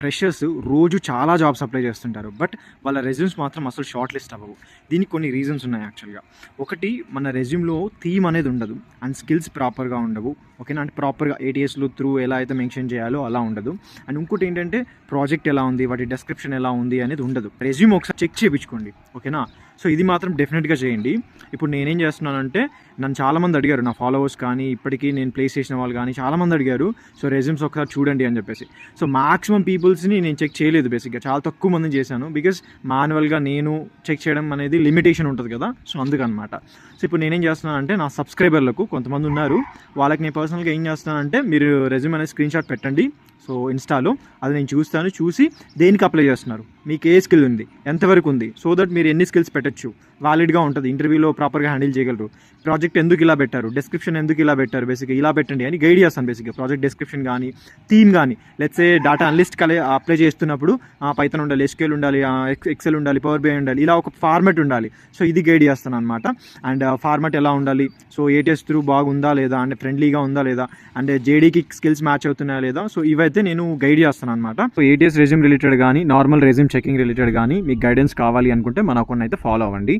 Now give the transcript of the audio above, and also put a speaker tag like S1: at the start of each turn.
S1: Freshers రోజు చాలా jobs apply చేస్తుంటారు. బట్ వాళ్ళ రెజ్యూమ్స్ మాత్రం అసలు షార్ట్ లిస్ట్ అవ్వవు. దీనికి కొన్ని రీజన్స్ ఉన్నాయి యాక్చువల్‌గా. ఒకటి, మన రెజ్యూమ్‌లో థీమ్ అనేది ఉండదు. అండ్ స్కిల్స్ ప్రాపర్‌గా ఉండవు. ఓకేనా? అంటే ప్రాపర్‌గా ఏటీఎస్‌లో త్రూ ఎలా అయితే మెన్షన్ చేయాలో అలా ఉండదు. అండ్ ఇంకోటి ఏంటంటే ప్రాజెక్ట్ ఎలా ఉంది, వాటి డిస్క్రిప్షన్ ఎలా ఉంది అనేది ఉండదు. రెజ్యూమ్ ఒకసారి చెక్ చేయించుకోండి. ఓకేనా? సో ఇది మాత్రం డెఫినెట్గా చేయండి. ఇప్పుడు నేనేం చేస్తున్నానంటే, నన్ను చాలామంది అడిగారు, నా ఫాలోవర్స్ కానీ, ఇప్పటికీ నేను ప్లేస్ చేసిన వాళ్ళు కానీ చాలామంది అడిగారు, సో రెజ్యూమ్స్ ఒకసారి చూడండి అని చెప్పేసి. సో మాక్సిమం పీపుల్స్ని నేను చెక్ చేయలేదు. బేసిక్గా చాలా తక్కువ మందిని చేశాను. బికాస్ మాన్యువల్గా నేను చెక్ చేయడం అనేది లిమిటేషన్ ఉంటుంది కదా, సో అందుకనమాట. సో ఇప్పుడు నేనేం చేస్తున్నానంటే, నా సబ్స్క్రైబర్లకు కొంతమంది ఉన్నారు, వాళ్ళకి నేను పర్సనల్గా ఏం చేస్తున్నానంటే, మీరు రెజ్యూమ్ అనేది స్క్రీన్ షాట్ పెట్టండి సో ఇన్స్టాలో, అది నేను చూస్తాను. చూసి దేనికి అప్లై చేస్తున్నారు, మీకు ఏ స్కిల్ ఉంది, ఎంతవరకు ఉంది, సో దట్ మీరు ఎన్ని స్కిల్స్ పెట్టచ్చు, వాలిడ్గా ఉంటుంది, ఇంటర్వ్యూలో ప్రాపర్గా హ్యాండిల్ చేయగలరు, ప్రాజెక్ట్ ఎందుకు ఇలా పెట్టారు, డిస్క్రిప్షన్ ఎందుకు ఇలా పెట్టారు, బేసిక్గా ఇలా పెట్టండి అని గైడ్ చేస్తాను. బేసిక్గా ప్రాజెక్ట్ డిస్క్రిప్షన్ కానీ, థీమ్ కానీ, లెట్సే డేటా అనలిస్ట్ అప్లై చేస్తున్నప్పుడు పైథాన్ ఉండాలి, ఎస్క్యూఎల్ ఉండాలి, ఎక్సెల్ ఉండాలి, పవర్ బిఐ ఉండాలి, ఇలా ఒక ఫార్మాట్ ఉండాలి. సో ఇది గైడ్ చేస్తాను అనమాట. అండ్ ఫార్మాట్ ఎలా ఉండాలి, సో ఏటీఎస్ త్రూ బాగుందా లేదా, అంటే ఫ్రెండ్లీగా ఉందా లేదా, అండ్ జేడీకి స్కిల్స్ మ్యాచ్ అవుతున్నాయా లేదా, సో ఇవైతే నేను గైడ్ చేస్తాను అనమాట. సో ఏటీఎస్ రెజ్యూమ్ రిలేటెడ్ కానీ, నార్మల్ రెజ్యూమ్ చెకింగ్ రిలేటెడ్ కానీ మీకు గైడెన్స్ కావాలి అనుకుంటే మన అకౌంట్ అయితే ఫాలో అవ్వండి.